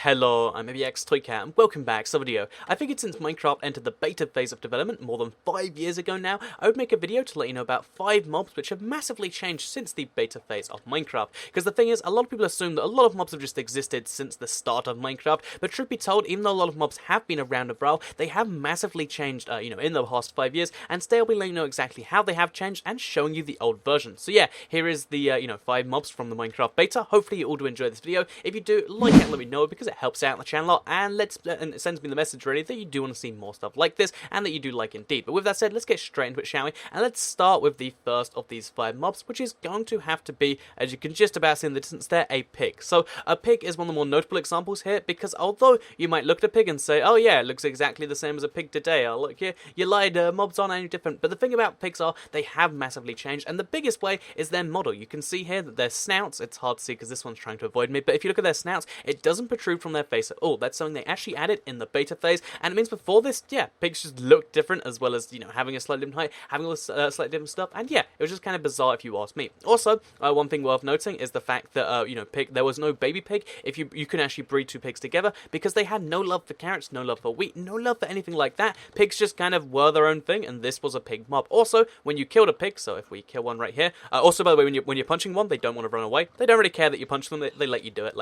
Hello, I'm MOBS Toycat and welcome back to the video. I figured since Minecraft entered the beta phase of development more than 5 years ago now, I would make a video to let you know about 5 mobs which have massively changed since the beta phase of Minecraft. Because the thing is, a lot of people assume that a lot of mobs have just existed since the start of Minecraft, but truth be told, even though a lot of mobs have been around a while, they have massively changed, in the past 5 years, and today I'll be letting you know exactly how they have changed and showing you the old version. So yeah, here is the, 5 mobs from the Minecraft beta. Hopefully you all do enjoy this video. If you do, like it and let me know because it helps out the channel a lot, and it sends me the message really that you do want to see more stuff like this and that you do like indeed. But with that said, let's get straight into it, shall we? And let's start with the first of these 5 mobs, which is going to have to be, as you can just about see in the distance there, a pig. So a pig is one of the more notable examples here, because although you might look at a pig and say, oh yeah, it looks exactly the same as a pig today, oh look here, you lied, mobs aren't any different. But the thing about pigs are, they have massively changed, and the biggest way is their model. You can see here that their snouts, it's hard to see because this one's trying to avoid me, but if you look at their snouts, it doesn't protrude from their face at all. That's something they actually added in the beta phase, and it means before this, yeah, pigs just looked different, as well as, having a slightly different height, having all this slightly different stuff, and yeah, it was just kind of bizarre if you ask me. Also, one thing worth noting is the fact that, there was no baby pig. If you can actually breed 2 pigs together, because they had no love for carrots, no love for wheat, no love for anything like that. Pigs just kind of were their own thing, and this was a pig mob. Also, when you killed a pig, so if we kill one right here, also by the way, when you're punching one, they don't want to run away. They don't really care that you punch them, they let you do it.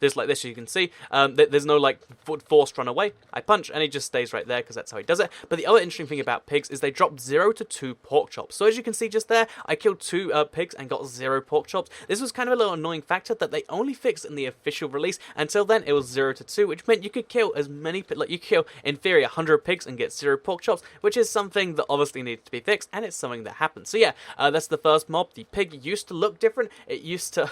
Just like this, you can see, there's no like forced run away. I punch and he just stays right there because that's how he does it. But the other interesting thing about pigs is they drop 0 to 2 pork chops. So as you can see just there, I killed 2 pigs and got 0 pork chops. This was kind of a little annoying factor that they only fixed in the official release. Until then, it was 0 to 2, which meant you could kill as many, like you kill in theory 100 pigs and get 0 pork chops, which is something that obviously needed to be fixed, and it's something that happened. So yeah, that's the first mob. The pig used to look different. It used to,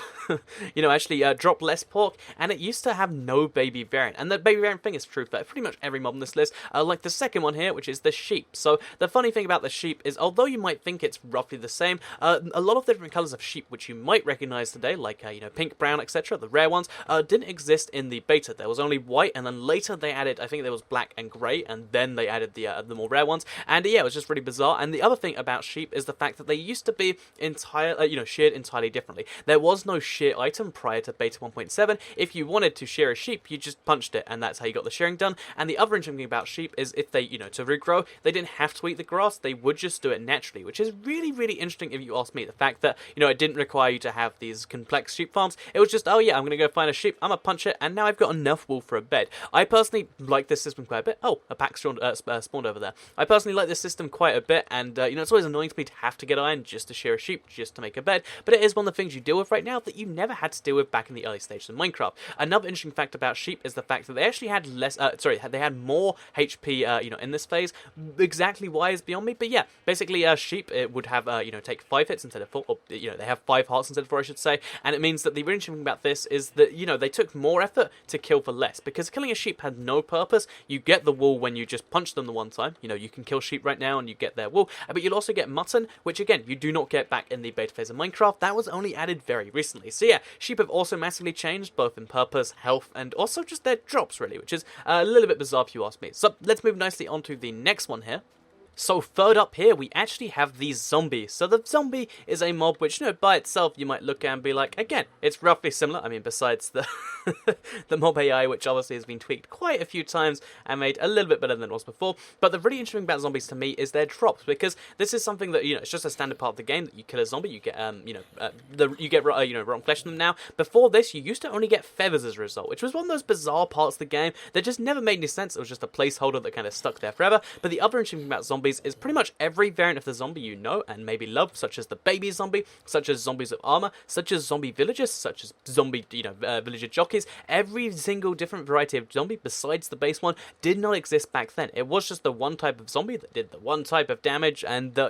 actually drop less pork, and it used to have no baby variant. And the baby variant thing is true for pretty much every mob on this list, like the second one here, which is the sheep. So the funny thing about the sheep is, although you might think it's roughly the same, a lot of the different colors of sheep which you might recognize today, like pink, brown, etc., the rare ones, didn't exist in the beta. There was only white, and then later they added, I think there was black and grey, and then they added the more rare ones. And yeah, it was just really bizarre. And the other thing about sheep is the fact that they used to be sheared entirely differently. There was no shear item prior to beta 1.7. If you wanted to shear a sheep, you just punched it, and that's how you got the shearing done. And the other interesting thing about sheep is if they, to regrow, they didn't have to eat the grass, they would just do it naturally, which is really, really interesting if you ask me. The fact that, it didn't require you to have these complex sheep farms. It was just, oh yeah, I'm going to go find a sheep, I'm going to punch it, and now I've got enough wool for a bed. I personally like this system quite a bit. Oh, a pack spawned over there. I personally like this system quite a bit, and, it's always annoying to me to have to get iron just to shear a sheep, just to make a bed, but it is one of the things you deal with right now that you never had to deal with back in the early stages of Minecraft. Another interesting fact about sheep is the fact that they actually had they had more HP, in this phase. Exactly why is beyond me, but yeah, basically, sheep, it would have, take 5 hits instead of 4, or, they have 5 hearts instead of 4, I should say, and it means that the really interesting thing about this is that, they took more effort to kill for less, because killing a sheep had no purpose. You get the wool when you just punch them the one time, you can kill sheep right now and you get their wool, but you'll also get mutton, which again, you do not get back in the beta phase of Minecraft. That was only added very recently. So yeah, sheep have also massively changed, both in purpose, health, and also just their drops, really, which is a little bit bizarre if you ask me. So let's move nicely on to the next one here. So third up here, we actually have the zombie. So the zombie is a mob which, by itself, you might look at and be like, again, it's roughly similar. I mean, besides the the mob AI, which obviously has been tweaked quite a few times and made a little bit better than it was before. But the really interesting about zombies to me is their drops, because this is something that, it's just a standard part of the game that you kill a zombie, you get, rotten flesh from them now. Before this, you used to only get feathers as a result, which was one of those bizarre parts of the game that just never made any sense. It was just a placeholder that kind of stuck there forever. But the other interesting thing about zombies is pretty much every variant of the zombie you know and maybe love, such as the baby zombie, such as zombies with armor, such as zombie villagers, such as zombie, villager jockeys. Every single different variety of zombie besides the base one did not exist back then. It was just the one type of zombie that did the one type of damage and the,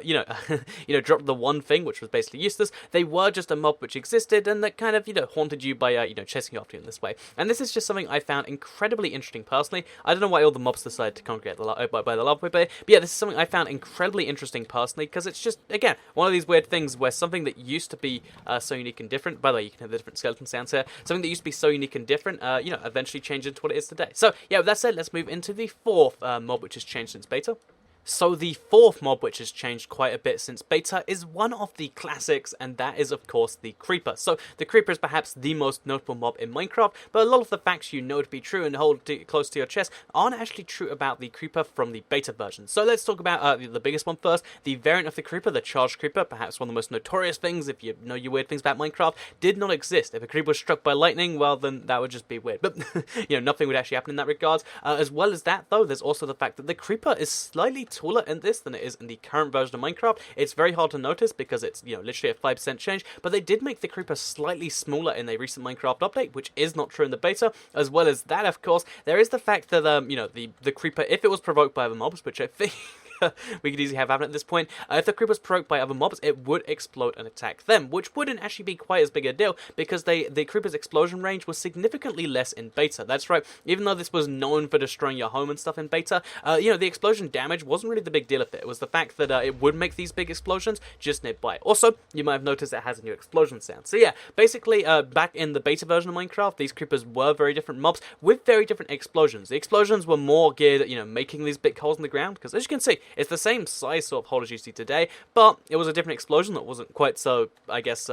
dropped the one thing which was basically useless. They were just a mob which existed and that kind of, haunted you by, chasing after you in this way. And this is just something I found incredibly interesting personally. I don't know why all the mobs decided to congregate by the lava but yeah, this is something I found incredibly interesting personally, because it's just, again, one of these weird things where something that used to be so unique and different, by the way, you can have the different skeleton sounds here, something that used to be so unique and different, eventually changed into what it is today. So, yeah, with that said, let's move into the fourth mob which has changed since beta. So the fourth mob, which has changed quite a bit since beta, is one of the classics, and that is of course the creeper. So the creeper is perhaps the most notable mob in Minecraft, but a lot of the facts you know to be true and hold close to your chest aren't actually true about the creeper from the beta version. So let's talk about the biggest one first. The variant of the creeper, the charged creeper, perhaps one of the most notorious things, if you know your weird things about Minecraft, did not exist. If a creeper was struck by lightning, well then that would just be weird. But nothing would actually happen in that regard. As well as that though, there's also the fact that the creeper is slightly taller in this than it is in the current version of Minecraft. It's very hard to notice because it's literally a 5% change, but they did make the creeper slightly smaller in a recent Minecraft update, which is not true in the beta. As well as that, of course, there is the fact that the creeper, if it was provoked by other mobs, which I think we could easily have happen at this point, if the creeper was provoked by other mobs, it would explode and attack them, which wouldn't actually be quite as big a deal because the creeper's explosion range was significantly less in beta. That's right, even though this was known for destroying your home and stuff in beta, the explosion damage wasn't really the big deal of it. It was the fact that it would make these big explosions just nearby. Also, you might have noticed it has a new explosion sound. So yeah, basically, back in the beta version of Minecraft, these creepers were very different mobs with very different explosions. The explosions were more geared at, making these big holes in the ground, because as you can see, it's the same size sort of hole as you see today, but it was a different explosion that wasn't quite so, I guess,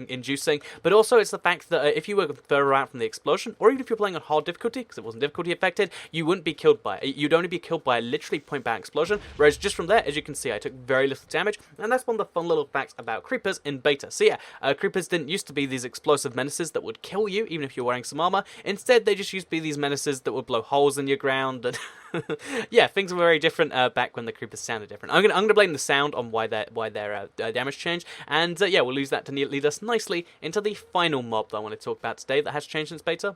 inducing. But also, it's the fact that if you were further out from the explosion, or even if you're playing on hard difficulty, because it wasn't difficulty affected, you wouldn't be killed by it. You'd only be killed by a literally point-blank explosion, whereas just from there, as you can see, I took very little damage, and that's one of the fun little facts about creepers in beta. So yeah, creepers didn't used to be these explosive menaces that would kill you, even if you're wearing some armor. Instead, they just used to be these menaces that would blow holes in your ground, and yeah, things were very different back when the creepers sounded different. I'm gonna blame the sound on why their damage changed, and yeah, we'll use that to lead us nicely into the final mob that I want to talk about today that has changed since beta.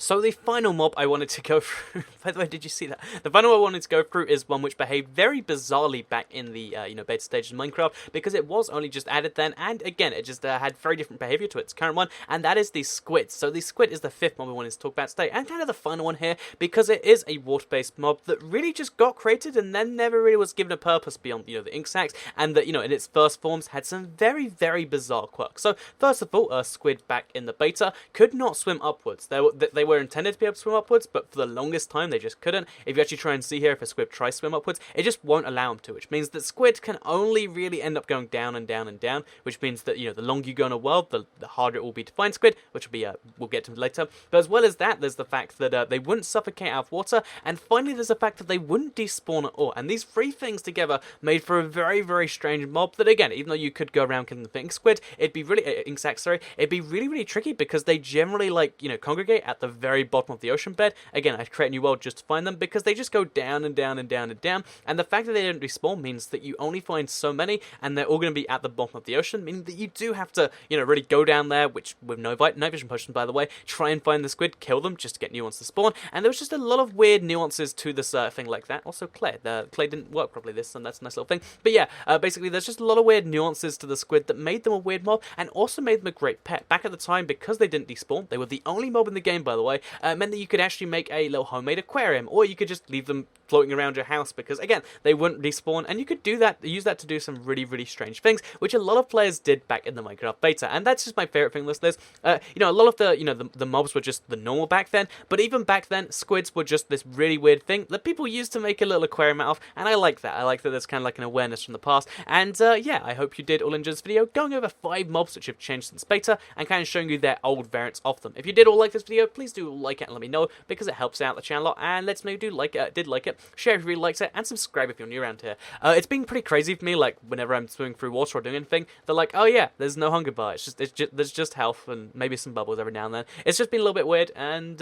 So the final mob I wanted to go through, by the way, did you see that? The final one I wanted to go through is one which behaved very bizarrely back in the beta stage of Minecraft, because it was only just added then, and again, it just had very different behavior to its current one, and that is the squid. So the squid is the fifth mob I wanted to talk about today, and kind of the final one here, because it is a water-based mob that really just got created and then never really was given a purpose beyond the ink sacs, and that in its first forms had some very, very bizarre quirks. So first of all, squid back in the beta could not swim upwards. They were intended to be able to swim upwards, but for the longest time they just couldn't. If you actually try and see here, if a squid tries to swim upwards, it just won't allow them to, which means that squid can only really end up going down and down and down, which means that the longer you go in a world, the harder it will be to find squid, which will be we'll get to later. But as well as that, there's the fact that they wouldn't suffocate out of water, and finally there's the fact that they wouldn't despawn at all. And these three things together made for a very, very strange mob that, again, even though you could go around killing the ink squid, it'd be really ink sacs, sorry, it'd be really, really tricky, because they generally congregate at the very bottom of the ocean bed. Again, I'd create a new world just to find them, because they just go down and down and down and down, and the fact that they don't respawn means that you only find so many, and they're all going to be at the bottom of the ocean, meaning that you do have to, really go down there, which with no night vision potions, by the way, try and find the squid, kill them, just to get new ones to spawn, and there was just a lot of weird nuances to this thing like that. Also, clay didn't work properly this, and that's a nice little thing. But yeah, basically, there's just a lot of weird nuances to the squid that made them a weird mob, and also made them a great pet. Back at the time, because they didn't despawn, they were the only mob in the game, by the way, meant that you could actually make a little homemade aquarium, or you could just leave them floating around your house, because again, they wouldn't despawn, and you could use that to do some really, really strange things, which a lot of players did back in the Minecraft beta, and that's just my favorite thing, listeners. A lot of the mobs were just the normal back then, but even back then, squids were just this really weird thing that people used to make a little aquarium out of, and I like that. I like that there's kind of like an awareness from the past, and yeah, I hope you did all enjoy this video, going over 5 mobs which have changed since beta, and kind of showing you their old variants of them. If you did all like this video, please do like it and let me know, because it helps out the channel a lot, and let's know you did like it, share if you really liked it, and subscribe if you're new around here. It's been pretty crazy for me, like, whenever I'm swimming through water or doing anything, they're like, oh yeah, there's no hunger bar, there's just health, and maybe some bubbles every now and then. It's just been a little bit weird, and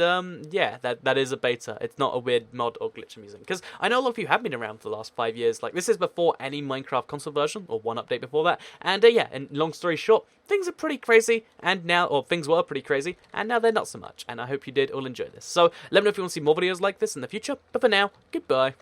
yeah, that is a beta. It's not a weird mod or glitch I'm using, because I know a lot of you have been around for the last 5 years. Like, this is before any Minecraft console version, or one update before that, and yeah, and long story short, things are pretty crazy, and now, or things were pretty crazy, and now they're not so much, and I hope you did all enjoy this. So, let me know if you want to see more videos like this in the future, but for now, goodbye.